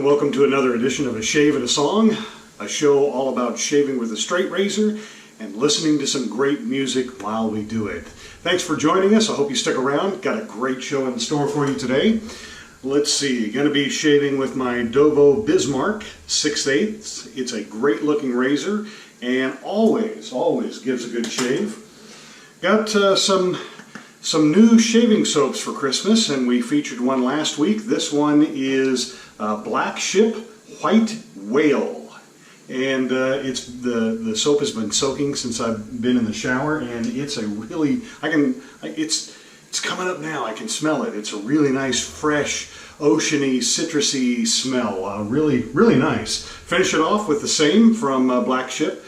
and welcome to another edition of A Shave and a Song, a show all about shaving with a straight razor and listening to some great music while we do it. Thanks for joining us. I hope you stick around. Got a great show in store for you today. Let's see, going to be shaving with my Dovo Bismarck 6/8. It's a great looking razor and always gives a good shave. Got some new shaving soaps for Christmas, and we featured one last week. This one is Black Ship White Whale, and the soap has been soaking since I've been in the shower, and it's a really it's coming up now. I can smell it. It's a really nice, fresh, oceany, citrusy smell. Really nice. Finish it off with the same from Black Ship.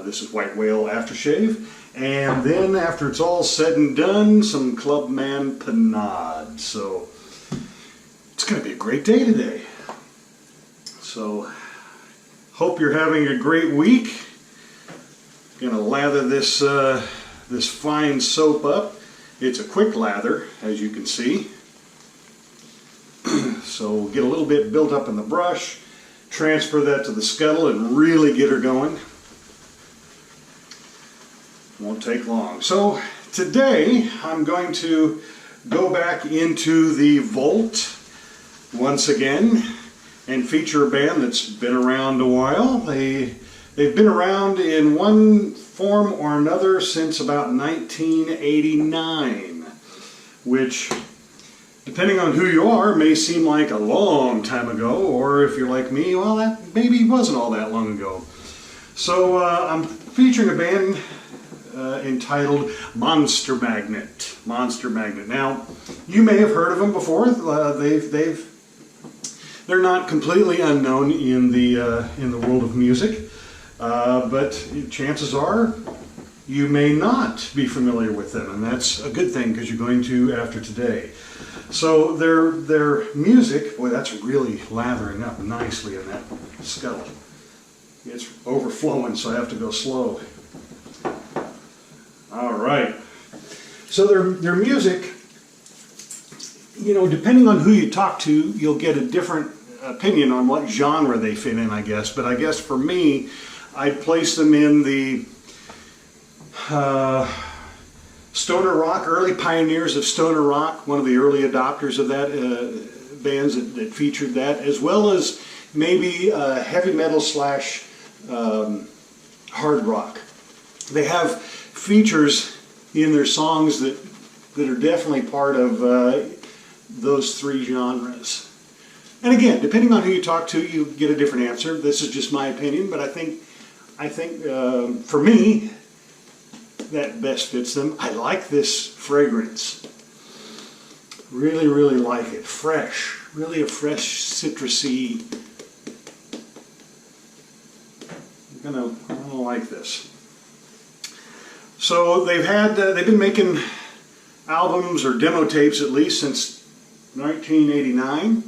This is White Whale aftershave. And then after it's all said and done, some Clubman Pinuad. So it's going to be a great day today. So hope you're having a great week. Going to lather this this fine soap up. It's a quick lather, as you can see. So get a little bit built up in the brush, transfer that to the scuttle, and really get her going. Won't take long. So today I'm going to go back into the vault once again and feature a band that's been around a while. They've been around in one form or another since about 1989, which, depending on who you are, may seem like a long time ago, or if you're like me, well, that maybe wasn't all that long ago. So I'm featuring a band entitled Monster Magnet. Monster Magnet. Now, you may have heard of them before. They're not completely unknown in the world of music, but chances are you may not be familiar with them, and that's a good thing because you're going to after today. So their music, boy, that's really lathering up nicely in that scuttle. It's overflowing, so I have to go slow. All right. So their music, you know, depending on who you talk to, you'll get a different opinion on what genre they fit in, I guess. But I guess for me, I'd place them in the stoner rock, early pioneers of stoner rock, one of the early adopters of that, bands that featured that, as well as maybe heavy metal slash hard rock. They have features in their songs that are definitely part of those three genres. And again, depending on who you talk to, you get a different answer. This is just my opinion, but I think for me, that best fits them. I like this fragrance. Really like it. Fresh. Really a fresh, citrusy. I'm gonna like this. So they've been making albums or demo tapes at least since 1989,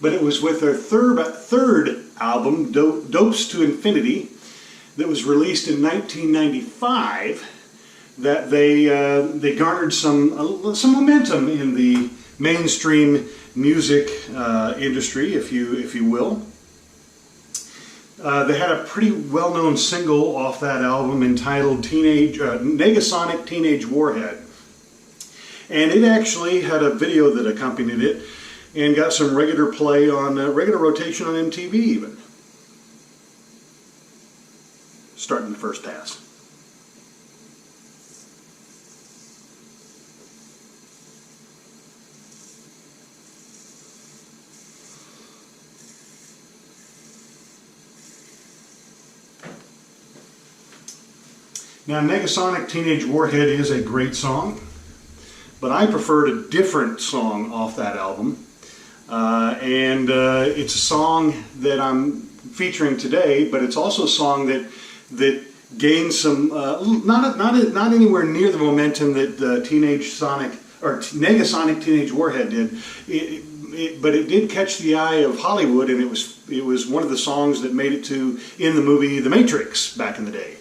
but it was with their third album, Dopes to Infinity, that was released in 1995, that they garnered some momentum in the mainstream music industry, if you will. They had a pretty well-known single off that album entitled Negasonic Teenage Warhead. And it actually had a video that accompanied it and got some regular play on, regular rotation on MTV even. Starting the first pass. Now, Negasonic Teenage Warhead is a great song, but I preferred a different song off that album. It's a song that I'm featuring today, but it's also a song that gained some, not anywhere near the momentum that Negasonic Teenage Warhead did. But it did catch the eye of Hollywood, and it was one of the songs that made it in the movie The Matrix back in the day.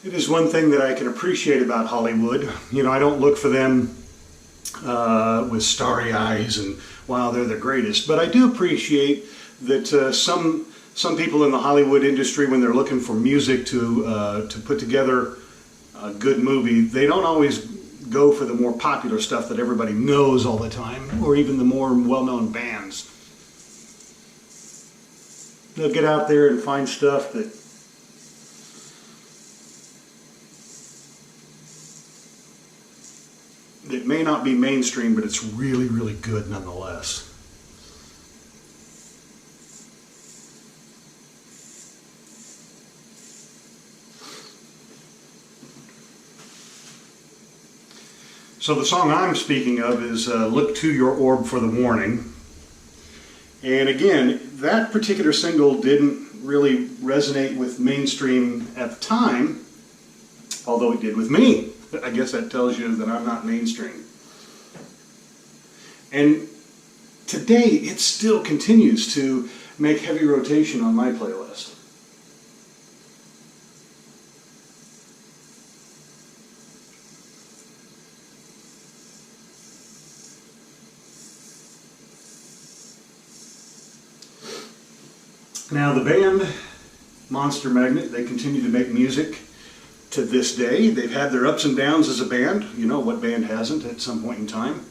It is one thing that I can appreciate about Hollywood. You know, I don't look for them with starry eyes and wow, they're the greatest. But I do appreciate that some people in the Hollywood industry, when they're looking for music to put together a good movie, they don't always go for the more popular stuff that everybody knows all the time, or even the more well-known bands. They'll get out there and find stuff that may not be mainstream, but it's really, really good nonetheless. So the song I'm speaking of is Look to Your Orb for the Warning. And again, that particular single didn't really resonate with mainstream at the time, although it did with me. I guess that tells you that I'm not mainstream. And today, it still continues to make heavy rotation on my playlist. Now the band Monster Magnet, they continue to make music to this day. They've had their ups and downs as a band. You know, what band hasn't at some point in time?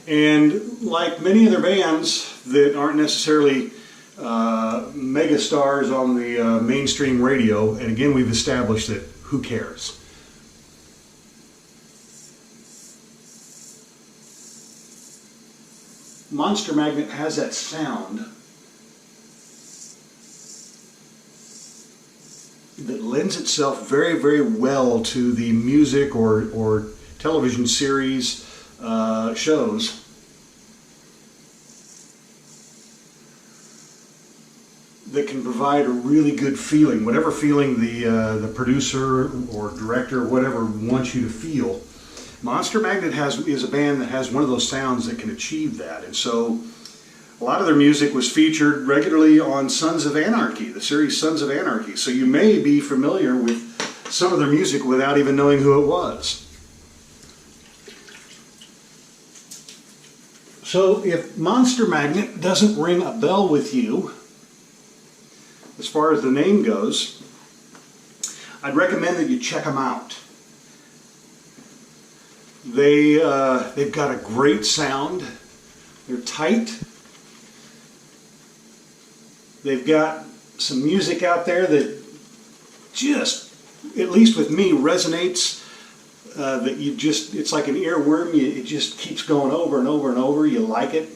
And like many other bands that aren't necessarily mega stars on the mainstream radio, and again we've established that who cares? Monster Magnet has that sound that lends itself very, very well to the music or television series shows. That can provide a really good feeling, whatever feeling the producer or director or whatever wants you to feel. Monster Magnet is a band that has one of those sounds that can achieve that, and so a lot of their music was featured regularly on Sons of Anarchy, the series Sons of Anarchy. So you may be familiar with some of their music without even knowing who it was. So if Monster Magnet doesn't ring a bell with you, as far as the name goes, I'd recommend that you check them out. They've got a great sound. They're tight. They've got some music out there that just, at least with me, resonates. That it's like an earworm. It just keeps going over and over and over. You like it.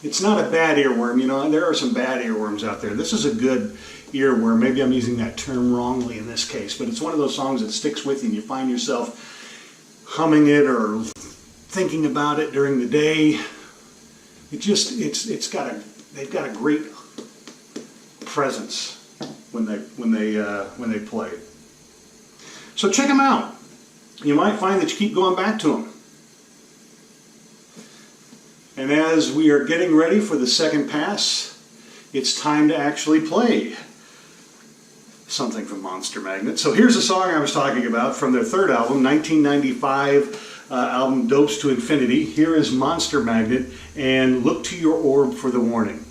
It's not a bad earworm, you know. There are some bad earworms out there. This is a good earworm. Maybe I'm using that term wrongly in this case, but it's one of those songs that sticks with you and you find yourself humming it or thinking about it during the day. They've got a great presence when they play. So check them out. You might find that you keep going back to them. And as we are getting ready for the second pass, it's time to actually play something from Monster Magnet. So here's the song I was talking about from their third album, 1995 album Dopes to Infinity. Here is Monster Magnet and Look to Your Orb for the Warning.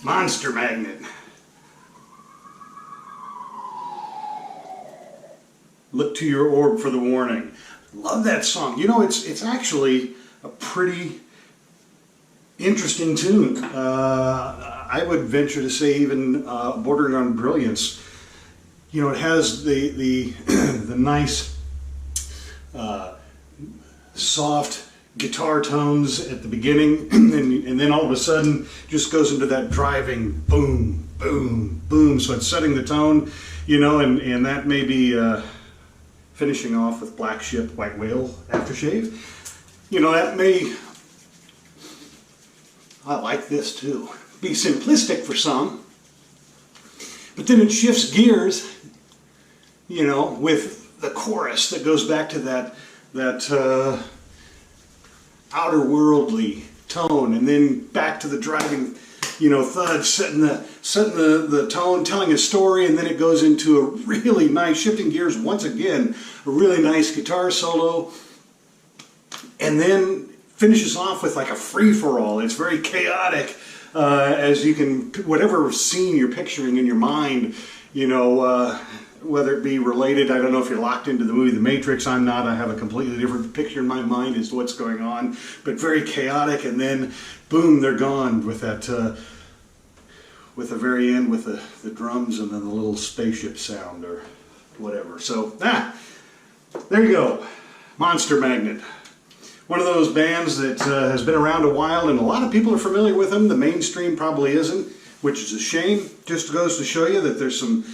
Monster Magnet. Look to your orb for the warning. Love that song. You know, it's actually a pretty interesting tune. I would venture to say even bordering on brilliance. You know, it has the nice soft guitar tones at the beginning, and then all of a sudden just goes into that driving boom, boom, boom. So it's setting the tone, you know, and that may be finishing off with Black Ship, White Whale aftershave. You know, that may, I like this too, be simplistic for some, but then it shifts gears, you know, with the chorus that goes back to that outer worldly tone, and then back to the driving, you know, thud, setting the tone, telling a story, and then it goes into a really nice, shifting gears once again, a really nice guitar solo, and then finishes off with like a free-for-all. It's very chaotic, as you can, whatever scene you're picturing in your mind, you know, whether it be related, I don't know if you're locked into the movie The Matrix. I'm not. I have a completely different picture in my mind as to what's going on, but very chaotic, and then boom, they're gone with that, with the very end with the drums and then the little spaceship sound or whatever. So, there you go. Monster Magnet. One of those bands that has been around a while, and a lot of people are familiar with them. The mainstream probably isn't, which is a shame. Just goes to show you that there's some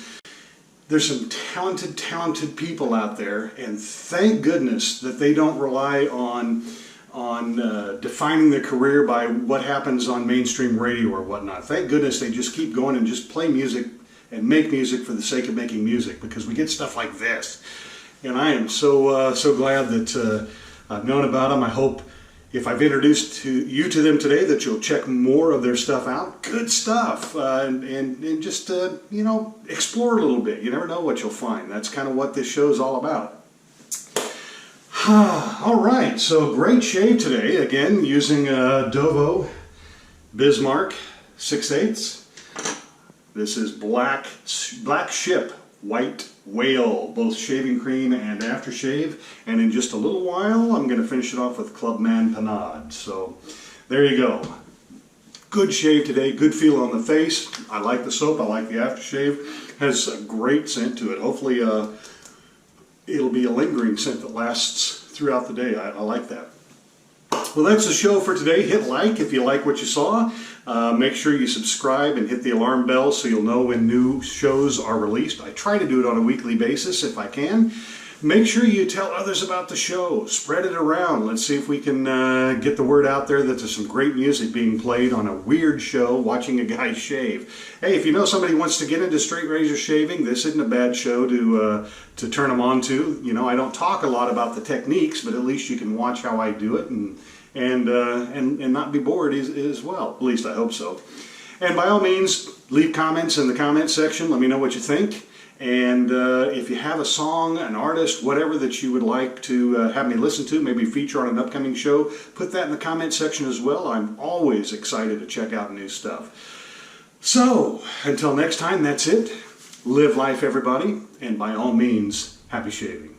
talented people out there, and thank goodness that they don't rely on defining their career by what happens on mainstream radio or whatnot. Thank goodness they just keep going and just play music and make music for the sake of making music, because we get stuff like this. And I am so glad that I've known about them. I hope if I've introduced you to them today that you'll check more of their stuff out. Good stuff. And just, you know, explore a little bit. You never know what you'll find. That's kind of what this show's all about. All right, so great shave today. Again, using Dovo Bismarck 6/8. This is Black Ship, White Whale, both shaving cream and aftershave. And in just a little while, I'm going to finish it off with Clubman Pinuad. So there you go. Good shave today, good feel on the face. I like the soap, I like the aftershave. Has a great scent to it. Hopefully it'll be a lingering scent that lasts throughout the day. I like that. Well, that's the show for today. Hit like if you like what you saw. Make sure you subscribe and hit the alarm bell so you'll know when new shows are released. I try to do it on a weekly basis if I can. Make sure you tell others about the show. Spread it around. Let's see if we can get the word out there that there's some great music being played on a weird show, watching a guy shave. Hey, if you know somebody who wants to get into straight razor shaving, this isn't a bad show to turn them on to. You know, I don't talk a lot about the techniques, but at least you can watch how I do it and not be bored as well. At least I hope so. And by all means, leave comments in the comment section. Let me know what you think. And if you have a song, an artist, whatever that you would like to have me listen to, maybe feature on an upcoming show, put that in the comment section as well. I'm always excited to check out new stuff. So, until next time, that's it. Live life, everybody, and by all means, happy shaving.